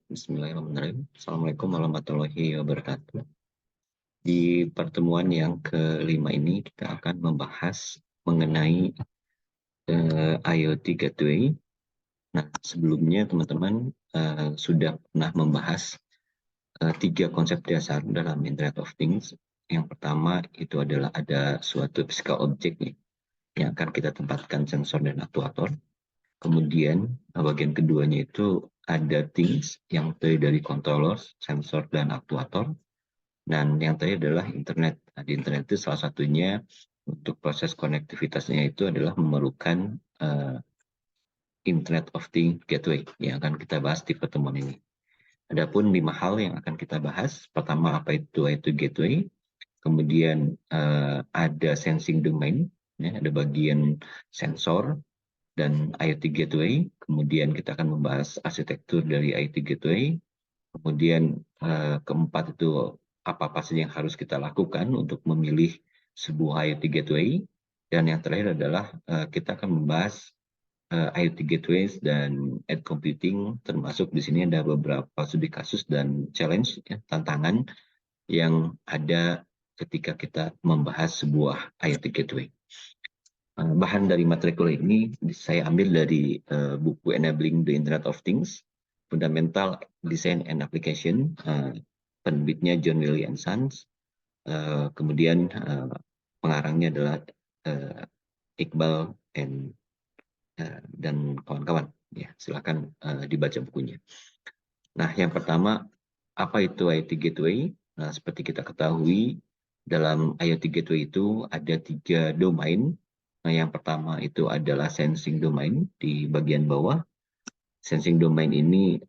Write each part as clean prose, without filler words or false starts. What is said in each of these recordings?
Bismillahirrahmanirrahim. Assalamualaikum warahmatullahi wabarakatuh. Di pertemuan yang kelima ini kita akan membahas mengenai IoT Gateway. Nah, sebelumnya teman-teman sudah pernah membahas tiga konsep dasar dalam Internet of Things. Yang pertama itu adalah ada suatu physical object yang akan kita tempatkan sensor dan aktuator. Kemudian bagian keduanya itu ada things yang terdiri dari controller, sensor, dan aktuator. Dan yang terakhir adalah internet. Nah, di internet itu salah satunya untuk proses konektivitasnya itu adalah memerlukan Internet of Things Gateway yang akan kita bahas di pertemuan ini. Adapun 5 hal yang akan kita bahas. Pertama, apa itu IoT Gateway. Kemudian ada sensing domain, ya, ada bagian sensor dan IoT Gateway. Kemudian kita akan membahas arsitektur dari IoT Gateway. Kemudian keempat itu apa saja yang harus kita lakukan untuk memilih sebuah IoT Gateway. Dan yang terakhir adalah kita akan membahas IoT Gateways dan edge computing, termasuk di sini ada beberapa studi kasus dan challenge, ya, tantangan yang ada ketika kita membahas sebuah IoT Gateway. Bahan dari materi kuliah ini saya ambil dari buku Enabling the Internet of Things, Fundamental Design and Application, penerbitnya John Wiley & Sons. Kemudian pengarangnya adalah Iqbal dan kawan-kawan. Ya, silakan dibaca bukunya. Nah, yang pertama, apa itu IoT Gateway? Nah, seperti kita ketahui, dalam IoT Gateway itu ada 3 domain. Nah, yang pertama itu adalah sensing domain di bagian bawah. Sensing domain ini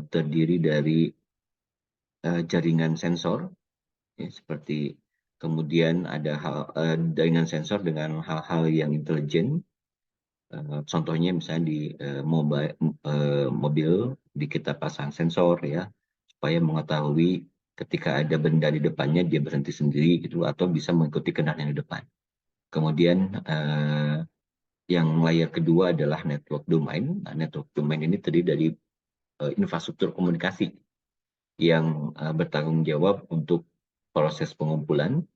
terdiri dari jaringan sensor, ya, seperti kemudian ada jaringan sensor dengan hal-hal yang intelijen. Contohnya misalnya di mobil kita pasang sensor, ya, supaya mengetahui ketika ada benda di depannya dia berhenti sendiri gitu, atau bisa mengikuti kendaraan yang di depan. Kemudian yang layer kedua adalah network domain. Nah, network domain ini terdiri dari infrastruktur komunikasi yang bertanggung jawab untuk proses pengumpulan,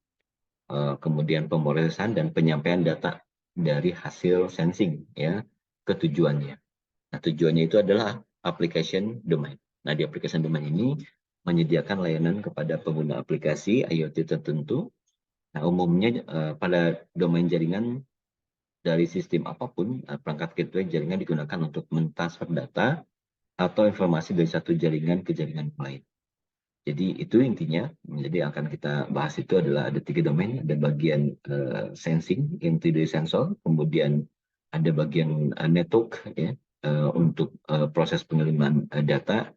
kemudian pemrosesan dan penyampaian data dari hasil sensing, ya, ke tujuannya. Nah, tujuannya itu adalah application domain. Nah, di application domain ini menyediakan layanan kepada pengguna aplikasi IoT tertentu. Nah, umumnya pada domain jaringan dari sistem apapun, perangkat gateway jaringan digunakan untuk mentransfer data atau informasi dari satu jaringan ke jaringan lain. Jadi itu intinya. Jadi akan kita bahas itu adalah ada 3 domain, ada bagian sensing yang terdiri dari sensor, kemudian ada bagian network, ya, untuk proses pengiriman data.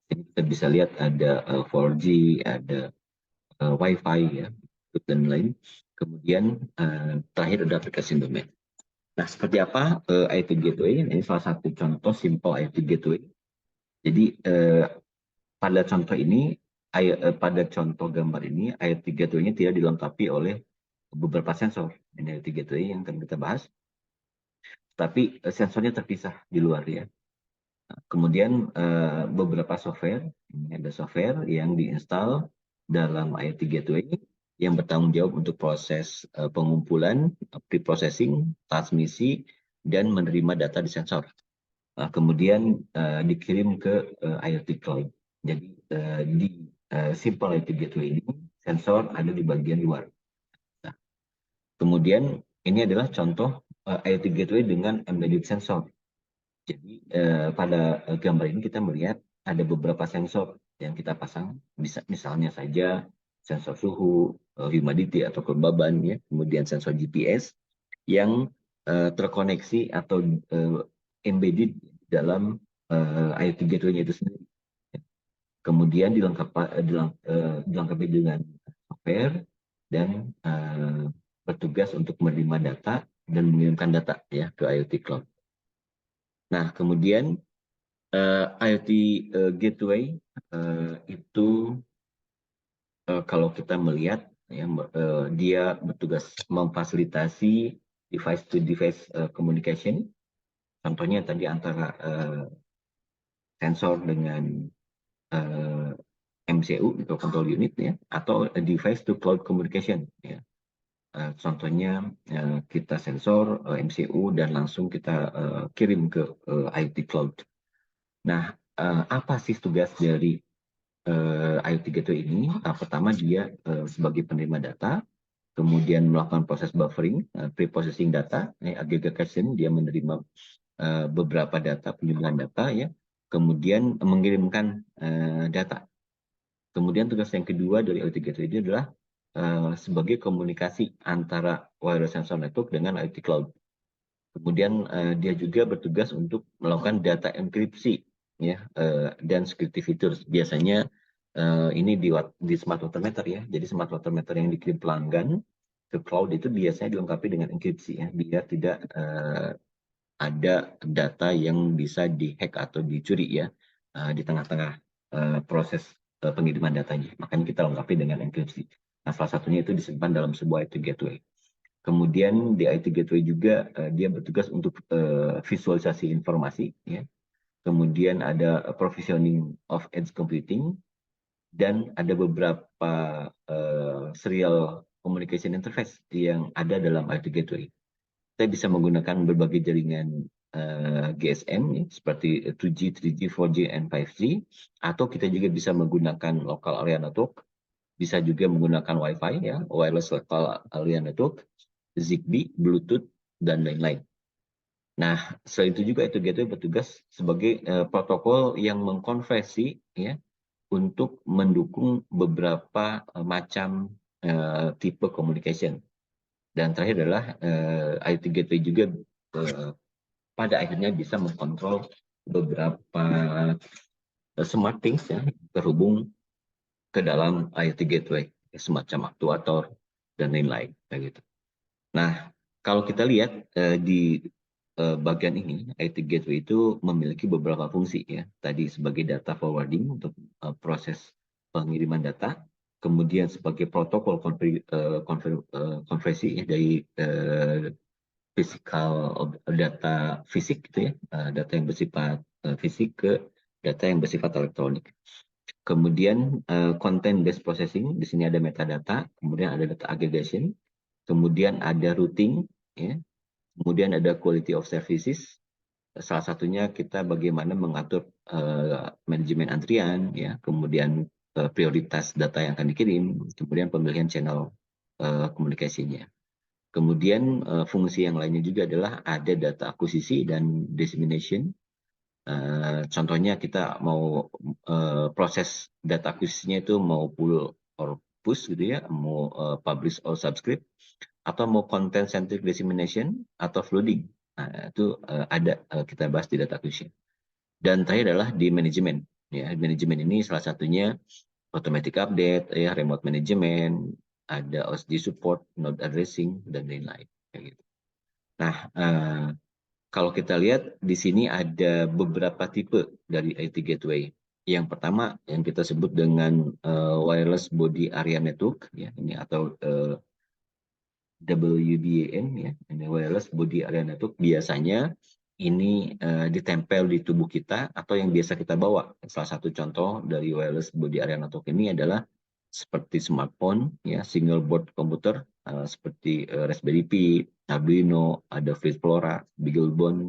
Jadi kita bisa lihat ada 4G, ada Wi-Fi, ya, dan lain. Kemudian terakhir ada aplikasi domain. Nah, seperti apa IoT Gateway? Ini salah satu contoh simple IoT Gateway. Jadi pada contoh ini, pada contoh gambar ini, IoT Gateway-nya tidak dilengkapi oleh beberapa sensor. Ini IoT Gateway yang akan kita bahas. Tapi sensornya terpisah di luar, ya. Kemudian beberapa software, ini ada software yang diinstal dalam IoT Gateway yang bertanggung jawab untuk proses pengumpulan, preprocessing, transmisi, dan menerima data di sensor. Kemudian dikirim ke IoT Cloud. Jadi di simple IoT Gateway ini, sensor ada di bagian luar. Nah, kemudian ini adalah contoh IoT Gateway dengan embedded sensor. Jadi pada gambar ini kita melihat ada beberapa sensor yang kita pasang, bisa misalnya saja sensor suhu, humidity atau kelembaban, ya, kemudian sensor GPS yang terkoneksi atau embedded dalam IoT Gateway-nya itu sendiri. Kemudian dilengkapi dengan software dan bertugas untuk menerima data dan mengirimkan data, ya, ke IoT Cloud. Nah, kemudian IoT Gateway itu kalau kita melihat, ya, dia bertugas memfasilitasi device-to-device communication. Contohnya tadi antara sensor dengan MCU, microcontrol unit ya, atau device to cloud communication ya. Contohnya kita sensor MCU dan langsung kita kirim ke IoT cloud. Nah, apa sih tugas dari IoT Gateway ini? Pertama, dia sebagai penerima data, kemudian melakukan proses buffering, pre-processing data, aggregation, dia menerima beberapa data, penjumlahan data ya, kemudian mengirimkan data. Kemudian tugas yang kedua dari IoT Gateway ini adalah sebagai komunikasi antara wireless sensor network dengan IoT cloud. Kemudian dia juga bertugas untuk melakukan data enkripsi ya, dan security features. Biasanya ini di smart water meter ya. Jadi smart water meter yang dikirim pelanggan ke cloud itu biasanya dilengkapi dengan enkripsi ya, biar tidak ada data yang bisa dihack atau dicuri ya di tengah-tengah proses pengiriman datanya. Makanya kita lengkapi dengan enkripsi. Nah, salah satunya itu disimpan dalam sebuah IoT gateway. Kemudian di IoT gateway juga dia bertugas untuk visualisasi informasi, ya. Kemudian ada provisioning of edge computing dan ada beberapa serial communication interface yang ada dalam IoT gateway. Kita bisa menggunakan berbagai jaringan GSM ya, seperti 2G, 3G, 4G, and 5G, atau kita juga bisa menggunakan local area network, bisa juga menggunakan Wi-Fi ya, wireless local area network, Zigbee, Bluetooth, dan lain-lain. Nah, selain itu juga itu gateway bertugas sebagai protokol yang mengkonversi ya untuk mendukung beberapa macam tipe communication. Dan terakhir adalah IoT gateway juga pada akhirnya bisa mengkontrol beberapa smart things ya terhubung ke dalam IoT gateway, semacam aktuator dan lain-lain gitu. Nah, kalau kita lihat di bagian ini, IoT gateway itu memiliki beberapa fungsi ya. Tadi sebagai data forwarding untuk proses pengiriman data, kemudian sebagai protokol konversi ya, dari physical data fisik gitu ya, data yang bersifat fisik ke data yang bersifat elektronik. Kemudian content based processing, di sini ada metadata, kemudian ada data aggregation, kemudian ada routing, ya, kemudian ada quality of services. Salah satunya kita bagaimana mengatur manajemen antrian, ya, kemudian prioritas data yang akan dikirim, kemudian pemilihan channel komunikasinya. Kemudian fungsi yang lainnya juga adalah ada data akuisisi dan dissemination. Contohnya kita mau proses data akuisisinya itu mau pull or push gitu ya, mau publish or subscribe, atau mau content centric dissemination atau flooding. Nah, itu ada kita bahas di data acquisition. Dan terakhir adalah di manajemen. Ya, manajemen ini salah satunya automatic update, ya, remote management, ada OSD support, node addressing, dan lain-lain. Gitu. Nah, kalau kita lihat di sini ada beberapa tipe dari IoT gateway. Yang pertama yang kita sebut dengan wireless body area network, ya, ini atau WBAN, ya, ini wireless body area network. Biasanya ini ditempel di tubuh kita atau yang biasa kita bawa. Salah satu contoh dari wireless body area network ini adalah seperti smartphone, ya, single board komputer, seperti Raspberry Pi, Arduino, ada Flora, BeagleBone.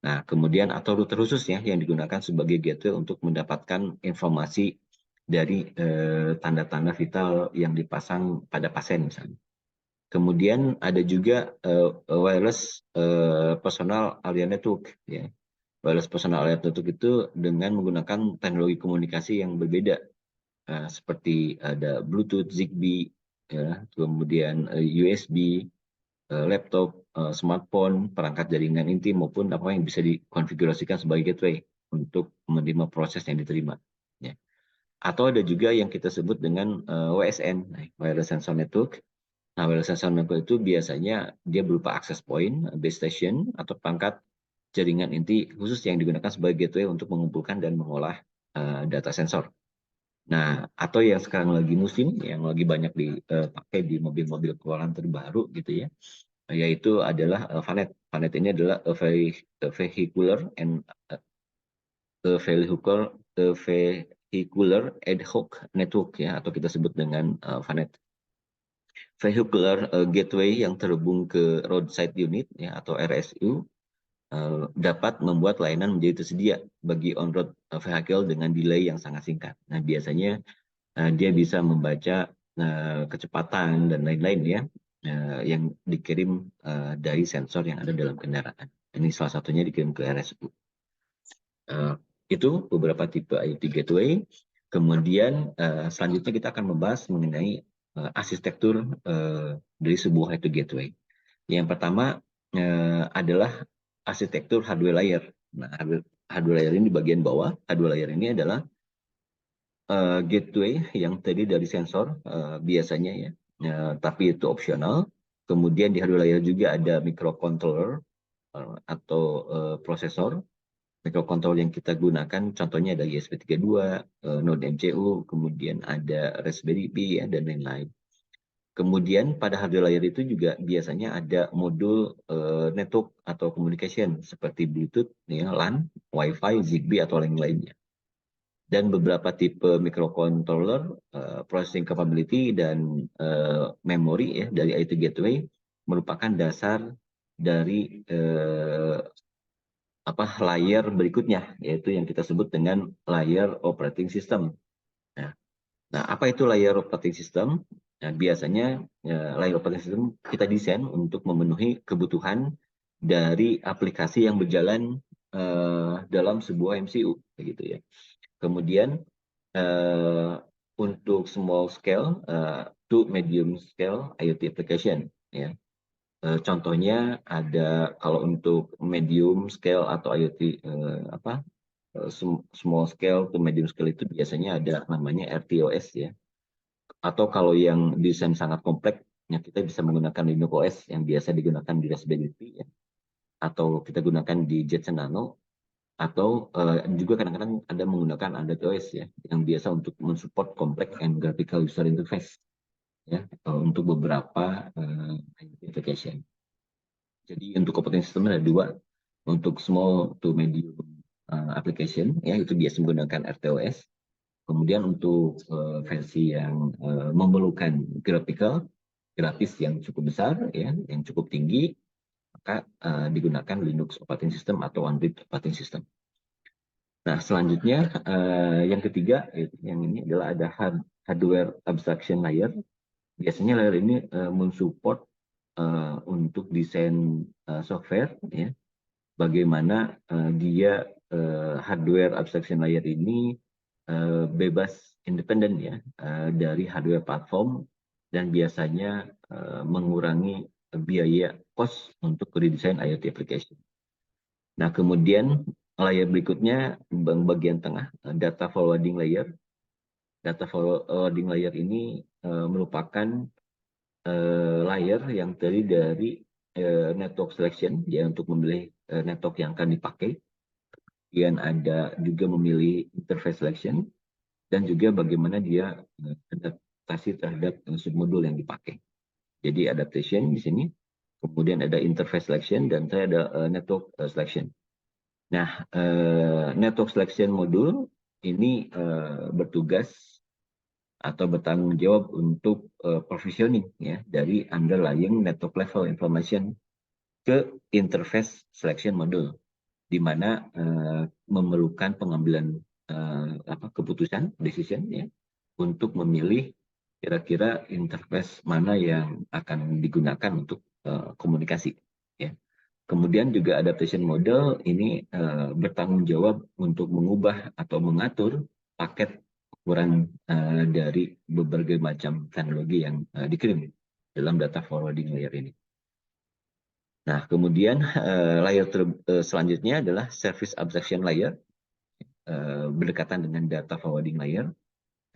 Nah, kemudian atau router khusus ya yang digunakan sebagai gateway untuk mendapatkan informasi dari tanda-tanda vital yang dipasang pada pasien misalnya. Kemudian ada juga wireless personal area network, ya. Wireless personal area network itu dengan menggunakan teknologi komunikasi yang berbeda, seperti ada Bluetooth, Zigbee, ya, kemudian USB, laptop, smartphone, perangkat jaringan inti maupun apa yang bisa dikonfigurasikan sebagai gateway untuk menerima proses yang diterima. Ya. Atau ada juga yang kita sebut dengan WSN, Wireless Sensor Network. Nah, wireless sensor network itu biasanya dia berupa access point, base station, atau perangkat jaringan inti khusus yang digunakan sebagai gateway untuk mengumpulkan dan mengolah data sensor. Nah, atau yang sekarang lagi musim, yang lagi banyak dipakai di mobil-mobil keluaran terbaru gitu ya, yaitu adalah VANET. VANET ini adalah vehicular and vehicular ad hoc network ya, atau kita sebut dengan VANET. Vehicular gateway yang terhubung ke roadside unit ya, atau RSU dapat membuat layanan menjadi tersedia bagi on-road vehicle dengan delay yang sangat singkat. Nah, biasanya dia bisa membaca kecepatan dan lain-lain ya, yang dikirim dari sensor yang ada dalam kendaraan. Ini salah satunya dikirim ke RSU. Itu beberapa tipe IoT gateway. Kemudian selanjutnya kita akan membahas mengenai arsitektur dari sebuah IoT gateway. Yang pertama adalah arsitektur hardware layer. Nah, hardware layer ini di bagian bawah. Hardware layer ini adalah gateway yang terdiri dari sensor biasanya ya, tapi itu opsional. Kemudian di hardware layer juga ada microcontroller atau prosesor. Microcontroller yang kita gunakan contohnya ada ESP32, Node MCU, kemudian ada Raspberry Pi ya, dan lain-lain. Kemudian pada hardware layer itu juga biasanya ada modul network atau communication seperti Bluetooth, ya, LAN, Wi-Fi, Zigbee atau lain-lainnya. Dan beberapa tipe microcontroller, processing capability dan memori ya dari IoT gateway merupakan dasar dari layer berikutnya, yaitu yang kita sebut dengan layer operating system. Nah, apa itu layer operating system? Nah, biasanya layer operating system kita desain untuk memenuhi kebutuhan dari aplikasi yang berjalan dalam sebuah MCU, begitu ya. Kemudian untuk small scale to medium scale IoT application, ya. Contohnya ada kalau untuk medium scale atau IoT small scale to medium scale itu biasanya ada namanya RTOS ya. Atau kalau yang desain sangat kompleks, ya kita bisa menggunakan Linux OS yang biasa digunakan di Raspberry Pi ya. Atau kita gunakan di Jetson Nano, atau juga kadang-kadang ada menggunakan Android OS ya, yang biasa untuk mensupport complex and graphical user interface ya, untuk beberapa application. Jadi untuk operating system ada dua, untuk small to medium application ya, itu biasa menggunakan RTOS. Kemudian untuk versi yang memerlukan grafis yang cukup besar ya, yang cukup tinggi, maka digunakan Linux operating system atau Android operating system. Nah, selanjutnya yang ketiga, yang ini adalah ada hardware abstraction layer. Biasanya layer ini mensupport untuk desain software, ya. Bagaimana dia hardware abstraction layer ini bebas independen ya dari hardware platform, dan biasanya mengurangi biaya cost untuk redesign IoT application. Nah, kemudian layer berikutnya bagian tengah, data forwarding layer. Data forwarding layer ini merupakan layer yang terdiri dari network selection, ya, untuk memilih network yang akan dipakai. Kemudian ada juga memilih interface selection, dan juga bagaimana dia adaptasi terhadap submodul yang dipakai. Jadi adaptation di sini, kemudian ada interface selection, dan saya ada network selection. Nah, network selection modul ini bertugas atau bertanggung jawab untuk provisioning ya dari underlying network level information ke interface selection module, di mana memerlukan pengambilan keputusan decision ya untuk memilih kira-kira interface mana yang akan digunakan untuk komunikasi ya. Kemudian juga adaptation model ini bertanggung jawab untuk mengubah atau mengatur paket ukuran dari berbagai macam teknologi yang dikirim dalam data forwarding layer ini. Nah, kemudian layer selanjutnya adalah service abstraction layer, berdekatan dengan data forwarding layer.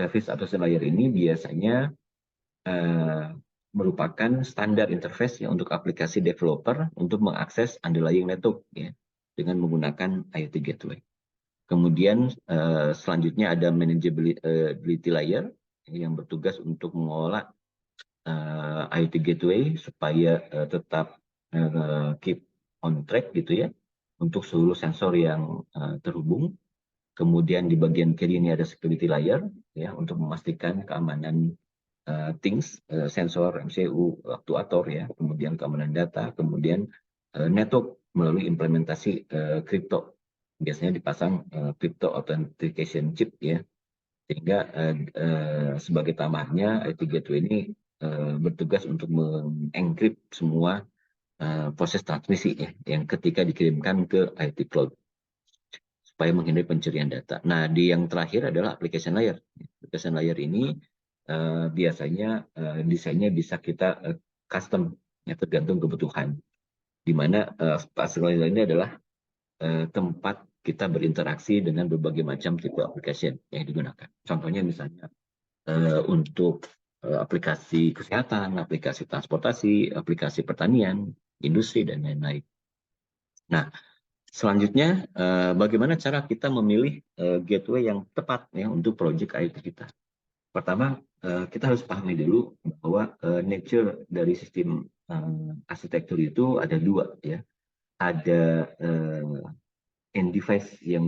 Service abstraction layer ini biasanya merupakan standar interface ya untuk aplikasi developer untuk mengakses underlying network ya, dengan menggunakan IoT gateway. Kemudian selanjutnya ada manageability layer yang bertugas untuk mengelola IoT gateway supaya tetap keep on track gitu ya, untuk seluruh sensor yang terhubung. Kemudian di bagian kiri ini ada security layer ya untuk memastikan keamanan things, sensor, MCU, aktuator ya, kemudian keamanan data, kemudian network melalui implementasi crypto. Biasanya dipasang crypto authentication chip ya, sehingga sebagai tambahannya IT Gateway ini bertugas untuk mengencrypt semua proses transmisi ya, yang ketika dikirimkan ke IT Cloud supaya menghindari pencurian data. Nah, di yang terakhir adalah application layer. Application layer ini biasanya desainnya bisa kita custom, ya, tergantung kebutuhan. Di mana application layer ini adalah tempat kita berinteraksi dengan berbagai macam tipe application yang digunakan. Contohnya misalnya untuk aplikasi kesehatan, aplikasi transportasi, aplikasi pertanian, industri, dan lain-lain. Nah, selanjutnya, bagaimana cara kita memilih gateway yang tepat ya untuk project IT kita? Pertama, kita harus pahami dulu bahwa nature dari sistem arsitektur itu ada dua ya. Ada end device yang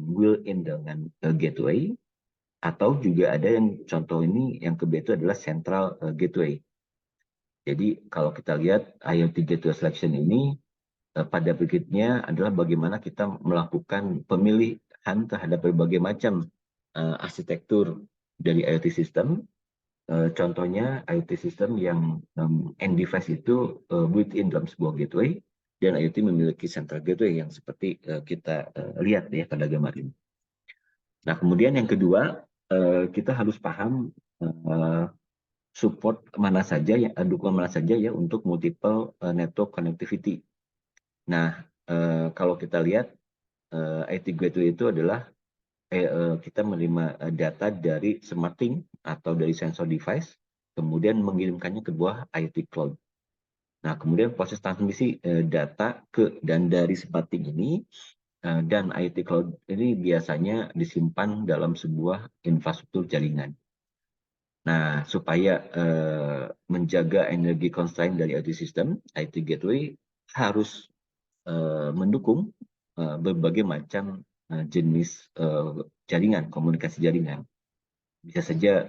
built-in dengan gateway, atau juga ada yang contoh ini yang kedua itu adalah central gateway. Jadi kalau kita lihat IoT Gateway Selection ini pada berikutnya adalah bagaimana kita melakukan pemilihan terhadap berbagai macam arsitektur dari IoT system. Contohnya IoT system yang end device itu built-in dalam sebuah gateway, dan IoT memiliki central gateway yang seperti kita lihat ya pada gambar ini. Nah, kemudian yang kedua, kita harus paham support mana saja ya, dukungan mana saja ya untuk multiple network connectivity. Nah, kalau kita lihat IT Gateway itu adalah kita menerima data dari smarting atau dari sensor device, kemudian mengirimkannya ke buah IoT Cloud. Nah, kemudian proses transmisi data ke dan dari smarting ini dan IoT Cloud ini biasanya disimpan dalam sebuah infrastruktur jaringan. Nah, supaya menjaga energi constraint dari IoT system, IoT Gateway harus mendukung berbagai macam jenis jaringan, komunikasi jaringan. Bisa saja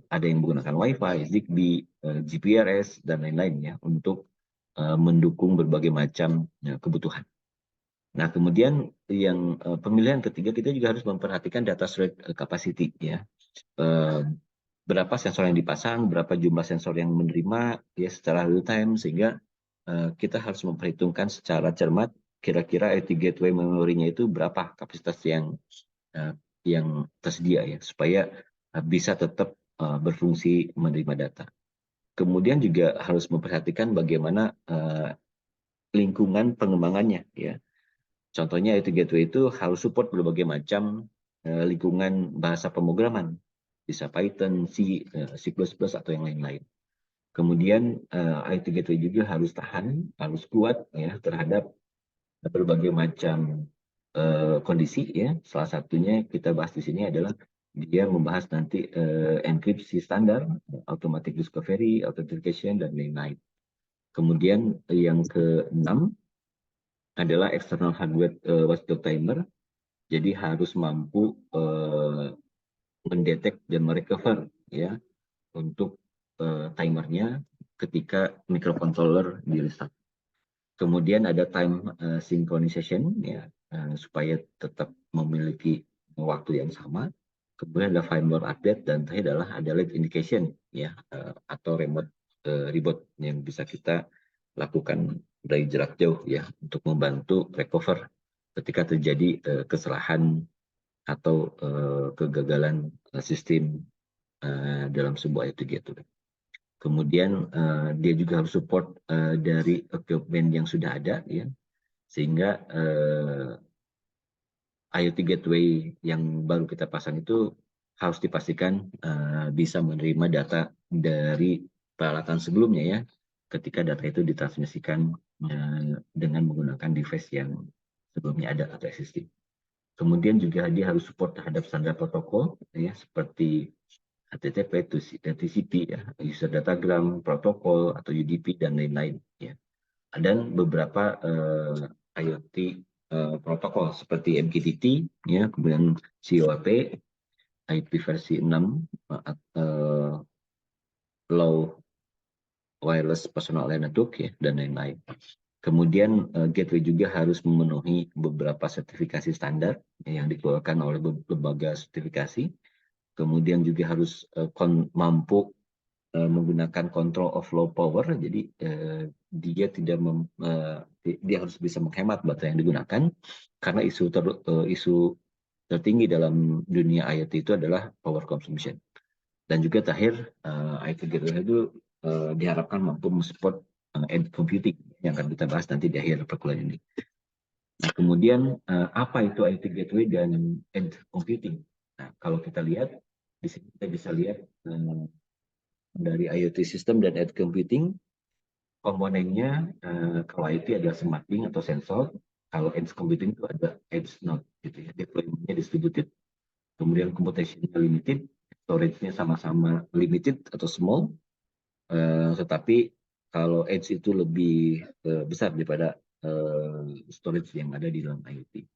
ada yang menggunakan Wi-Fi, Zigbee, GPRS, dan lain-lain ya untuk mendukung berbagai macam kebutuhan. Nah, kemudian yang pemilihan ketiga, kita juga harus memperhatikan data storage capacity ya. Berapa sensor yang dipasang, berapa jumlah sensor yang menerima ya secara real time, sehingga kita harus memperhitungkan secara cermat kira-kira IoT gateway memorinya itu berapa kapasitas yang tersedia ya, supaya bisa tetap berfungsi menerima data. Kemudian juga harus memperhatikan bagaimana lingkungan pengembangannya ya. Contohnya IoT gateway itu harus support berbagai macam lingkungan bahasa pemrograman, bisa Python, C, C++, atau yang lain-lain. Kemudian IoT Gateway juga harus tahan, harus kuat ya terhadap berbagai macam kondisi ya. Salah satunya kita bahas di sini adalah dia membahas nanti enkripsi standar, automatic discovery, authentication, dan lain-lain. Kemudian yang keenam adalah external hardware watchdog timer. Jadi harus mampu mendetek dan merecover ya untuk timernya ketika microcontroller di restart. Kemudian ada time synchronization ya supaya tetap memiliki waktu yang sama. Kemudian ada firmware update, dan terakhir adalah ada late indication ya atau remote reboot yang bisa kita lakukan dari jarak jauh ya untuk membantu recover ketika terjadi kesalahan atau kegagalan sistem dalam sebuah IoT gateway. Kemudian dia juga harus support dari equipment yang sudah ada ya, sehingga IoT gateway yang baru kita pasang itu harus dipastikan bisa menerima data dari peralatan sebelumnya ya, ketika data itu ditransmisikan dengan menggunakan device yang sebelumnya ada atau existing. Kemudian juga dia harus support terhadap standar protokol ya, seperti HTTP, TCP, ya, user datagram, protokol atau UDP, dan lain-lain ya. Dan beberapa IoT protokol seperti MQTT, ya, kemudian COAP, IP versi 6, Low Wireless Personal Area Network, ya, dan lain-lain. Kemudian gateway juga harus memenuhi beberapa sertifikasi standar yang dikeluarkan oleh lembaga sertifikasi. Kemudian juga harus mampu menggunakan control of low power, jadi dia tidak dia harus bisa menghemat baterai yang digunakan, karena isu tertinggi dalam dunia IoT itu adalah power consumption. Dan juga terakhir, IoT gateway itu diharapkan mampu mensupport edge computing yang akan kita bahas nanti di akhir perkuliahan ini. Nah, kemudian apa itu IoT gateway dan edge computing? Nah, kalau kita lihat di sini kita bisa lihat dari IoT system dan edge computing, komponennya kalau IoT ada smart link atau sensor, kalau edge computing itu ada edge node, gitu ya, deployment-nya distributed, kemudian computation-nya limited, storage-nya sama-sama limited atau small, tetapi kalau edge itu lebih besar daripada storage yang ada di dalam IoT.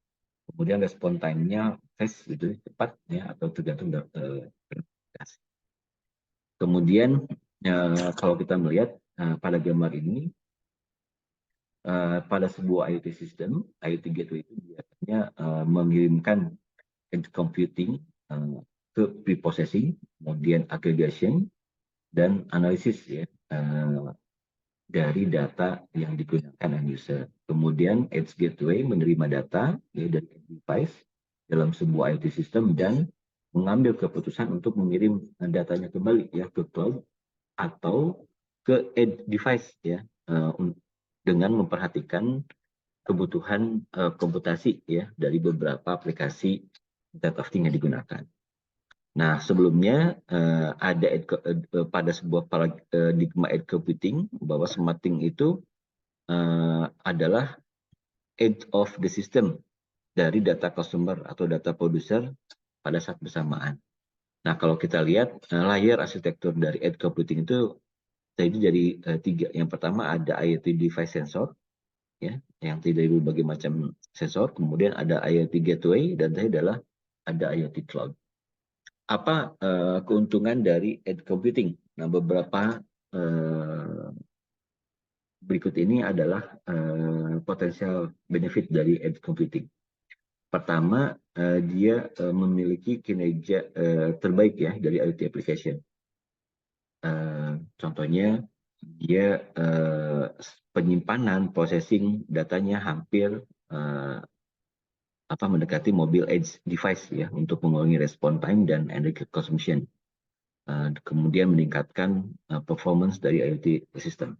Kemudian respon time-nya fast, gitu, cepat, ya, atau tergantung dari aplikasi. Kemudian kalau kita melihat pada gambar ini, pada sebuah IoT system, IoT gateway itu biasanya mengirimkan edge computing ke preprocessing, kemudian aggregation, dan analisis, ya, dari data yang digunakan end user. Kemudian edge gateway menerima data, ya, dari device dalam sebuah IoT system dan mengambil keputusan untuk mengirim datanya kembali, ya, ke cloud atau ke edge device, ya, dengan memperhatikan kebutuhan komputasi, ya, dari beberapa aplikasi Internet of Things yang digunakan. Nah, sebelumnya ada pada sebuah paradigma edge computing bahwa smart thing itu adalah edge of the system dari data customer atau data producer pada saat bersamaan. Nah, kalau kita lihat layer arsitektur dari edge computing itu tadi dari tiga. Yang pertama ada IoT device sensor, ya, yang tidak berbagai macam sensor. Kemudian ada IoT gateway dan tadi adalah ada IoT cloud. Apa keuntungan dari edge computing? Nah, beberapa berikut ini adalah potensial benefit dari edge computing. Pertama, dia memiliki kinerja terbaik, ya, dari IoT application. Contohnya, dia penyimpanan, processing datanya hampir mendekati mobile edge device, ya, untuk mengurangi respon time dan energy consumption. Kemudian meningkatkan performance dari IoT system.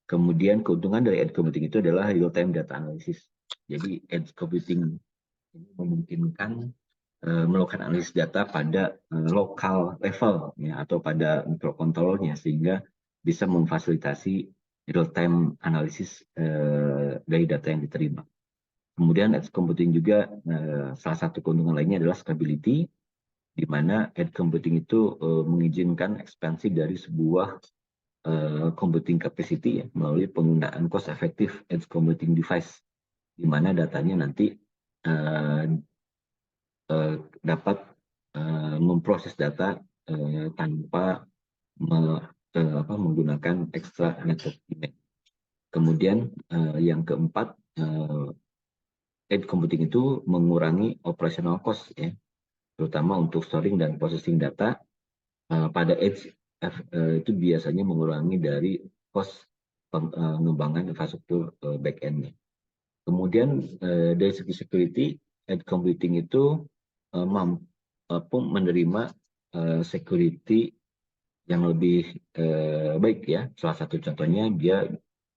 Kemudian keuntungan dari edge computing itu adalah real time data analysis. Jadi edge computing ini memungkinkan melakukan analisis data pada lokal level, ya, atau pada microcontrollernya, sehingga bisa memfasilitasi real time analisis dari data yang diterima. Kemudian edge computing juga salah satu keuntungan lainnya adalah scalability, di mana edge computing itu mengizinkan ekspansi dari sebuah computing capacity, ya, melalui penggunaan cost effective edge computing device, di mana datanya nanti dapat memproses data tanpa menggunakan extra network image. Kemudian yang keempat, edge computing itu mengurangi operational cost, ya, terutama untuk storing dan processing data. Pada edge itu biasanya mengurangi dari cost pengembangan infrastruktur back-end-nya. Kemudian dari segi security, edge computing itu mampu menerima security yang lebih baik, ya. Salah satu contohnya dia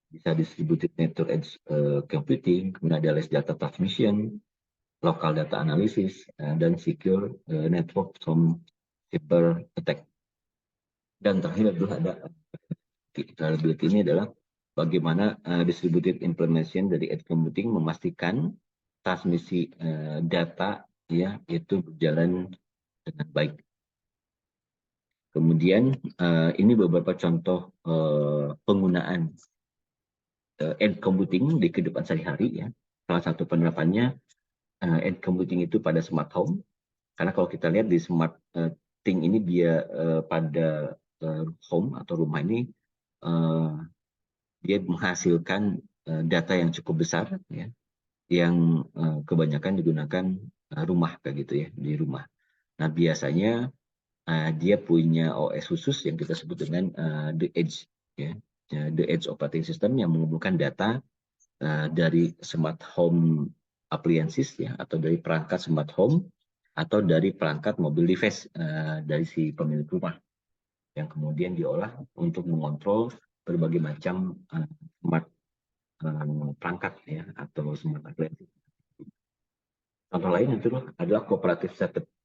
bisa distributed network edge computing, kemudian ada less data transmission, local data analysis, dan secure network from cyber attack. Dan terakhir adalah ada reliability. Ini adalah bagaimana distributed implementation dari edge computing memastikan transmisi data, ya, itu berjalan dengan baik. Kemudian ini beberapa contoh penggunaan edge computing di kehidupan sehari-hari, ya. salah satu penerapannya edge computing itu pada smart home. Karena kalau kita lihat di smart thing ini dia pada home atau rumah ini dia menghasilkan data yang cukup besar, ya, yang kebanyakan digunakan rumah kayak gitu ya, di rumah. Nah biasanya dia punya OS khusus yang kita sebut dengan the edge, ya, the edge operating system yang mengumpulkan data dari smart home appliances, ya, atau dari perangkat smart home atau dari perangkat mobile device dari si pemilik rumah yang kemudian diolah untuk mengontrol berbagai macam smart perangkat, ya, atau smart appliances. Contoh lain itu adalah cooperative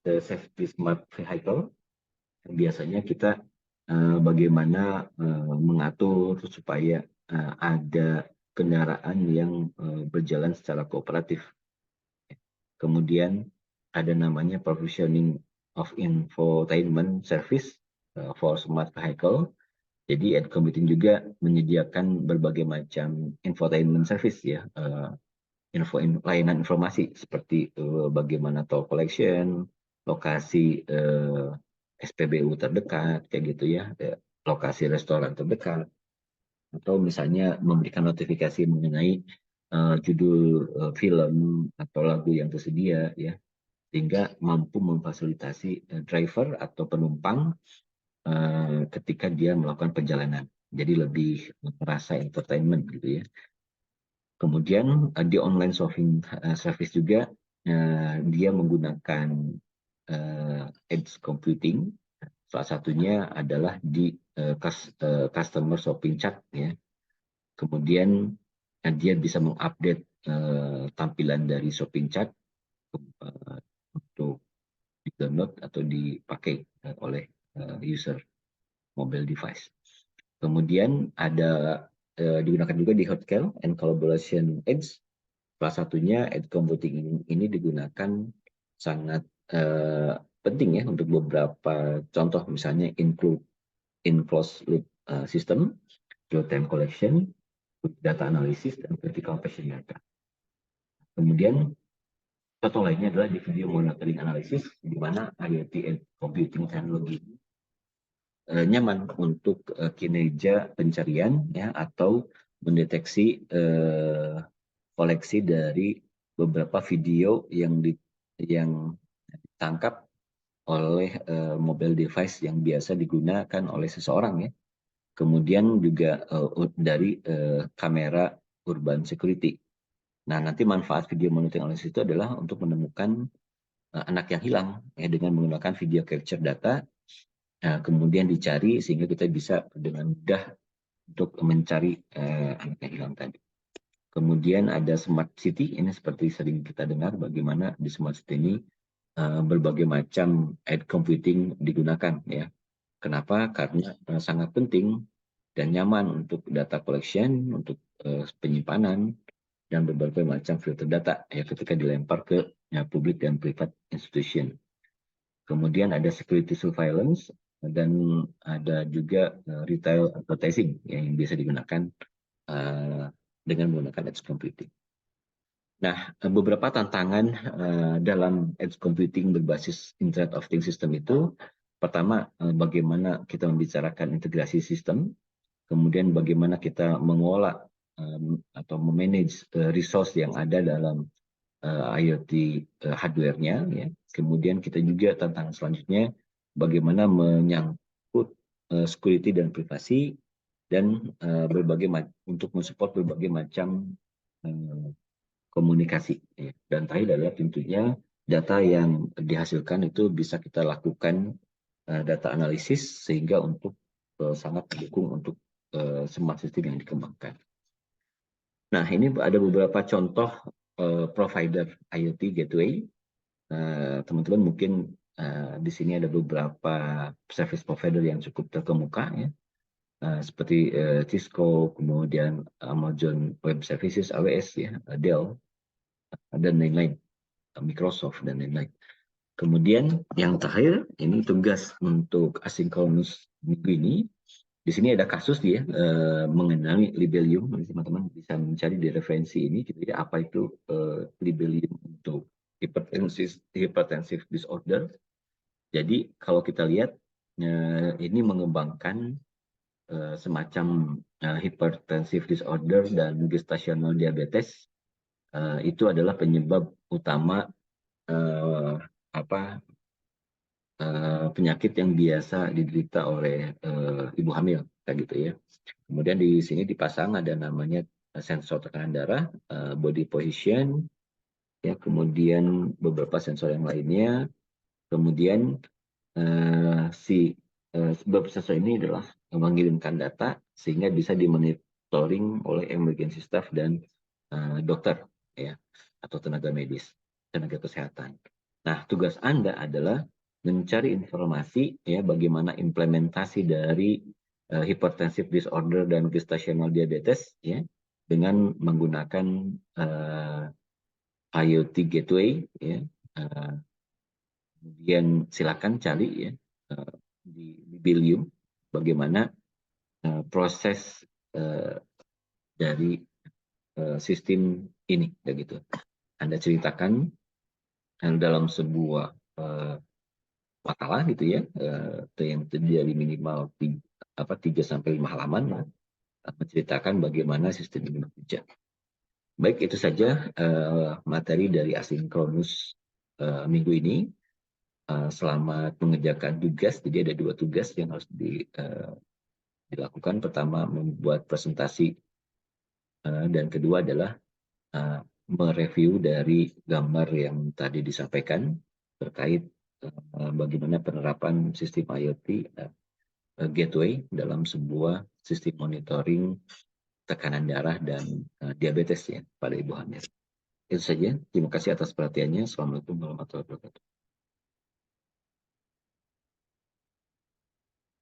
safety smart vehicle. Biasanya kita bagaimana mengatur supaya ada kendaraan yang berjalan secara kooperatif. Kemudian ada namanya provisioning of infotainment service for smart vehicle. Jadi edge computing juga menyediakan berbagai macam infotainment service, ya, layanan informasi seperti bagaimana toll collection, lokasi SPBU terdekat, kayak gitu ya, lokasi restoran terdekat, atau misalnya memberikan notifikasi mengenai judul film atau lagu yang tersedia, ya, sehingga mampu memfasilitasi driver atau penumpang ketika dia melakukan perjalanan. Jadi lebih merasa entertainment gitu ya. Kemudian di online shopping service juga dia menggunakan edge computing. Salah satunya adalah di customer shopping chat, ya. Kemudian dia bisa mengupdate tampilan dari shopping chat untuk di-download atau dipakai oleh user mobile device. Kemudian ada digunakan juga di healthcare and collaboration edge. Salah satunya edge computing ini digunakan sangat penting ya untuk beberapa contoh, misalnya include in closed loop system, real time collection, data analysis, dan critical patient data. Kemudian contoh lainnya adalah di video monitoring analysis, di mana IoT edge computing teknologi nyaman untuk kinerja pencarian, ya, atau mendeteksi koleksi dari beberapa video yang ditangkap oleh mobile device yang biasa digunakan oleh seseorang, ya. Kemudian juga dari kamera urban security. Nah, nanti manfaat video monitoring analysis itu adalah untuk menemukan anak yang hilang, ya, dengan menggunakan video capture data, kemudian dicari sehingga kita bisa dengan mudah untuk mencari anak yang hilang tadi. Kemudian ada smart city, ini seperti sering kita dengar bagaimana di smart city ini berbagai macam edge computing digunakan, ya. Kenapa? Karena sangat penting dan nyaman untuk data collection, untuk penyimpanan, dan berbagai macam filter data, ya, ketika dilempar ke public dan private institution. Kemudian ada security surveillance, dan ada juga retail advertising, ya, yang biasa digunakan dengan menggunakan edge computing. Nah, beberapa tantangan dalam edge computing berbasis Internet of Things system itu, pertama, bagaimana kita membicarakan integrasi sistem, kemudian bagaimana kita mengolah atau memanage resource yang ada dalam IoT hardware-nya, ya. Kemudian kita juga tantangan selanjutnya bagaimana menyangkut security dan privasi, dan untuk mensupport berbagai macam komunikasi, ya. Dan terakhir adalah tentunya data yang dihasilkan itu bisa kita lakukan data analisis sehingga untuk sangat mendukung untuk smart system yang dikembangkan. Nah, ini ada beberapa contoh provider IoT gateway. Teman-teman mungkin di sini ada beberapa service provider yang cukup terkemuka, ya. Seperti Cisco, kemudian Amazon Web Services AWS, ya, Dell, dan lain-lain, Microsoft dan lain-lain. Kemudian yang terakhir ini tugas untuk asynchronous minggu ini Di sini ada kasus dia mengenai libelium, teman-teman bisa mencari di referensi ini, gitu ya, apa itu libelium untuk hypertensive disorder. Jadi kalau kita lihat ini mengembangkan semacam hypertensive disorder dan gestational diabetes, itu adalah penyebab utama apa penyakit yang biasa diderita oleh ibu hamil, kayak gitu ya. Kemudian di sini dipasang ada namanya sensor tekanan darah, body position, ya, kemudian beberapa sensor yang lainnya. Kemudian si beberapa sensor ini adalah mengirimkan data sehingga bisa dimonitoring oleh emergency staff dan dokter, ya, atau tenaga medis, tenaga kesehatan. Nah, tugas Anda adalah mencari informasi, ya, bagaimana implementasi dari hypertensive disorder dan gestational diabetes, ya, dengan menggunakan IoT gateway, ya. Kemudian silakan cari, ya, di Bilium bagaimana proses dari sistem ini, ya, gitu. Anda ceritakan dalam sebuah makalah, gitu ya, yang terdiri dari minimal 3 sampai 5 halaman, menceritakan bagaimana sistem ini bekerja. Baik, itu saja materi dari asinkronus minggu ini. Selamat mengerjakan tugas. Jadi ada 2 tugas yang harus dilakukan. Pertama, membuat presentasi, dan kedua adalah mereview dari gambar yang tadi disampaikan terkait bagaimana penerapan sistem IoT gateway dalam sebuah sistem monitoring tekanan darah dan diabetes, ya, pada ibu hamil. Itu saja. Terima kasih atas perhatiannya. Assalamualaikum warahmatullahi wabarakatuh.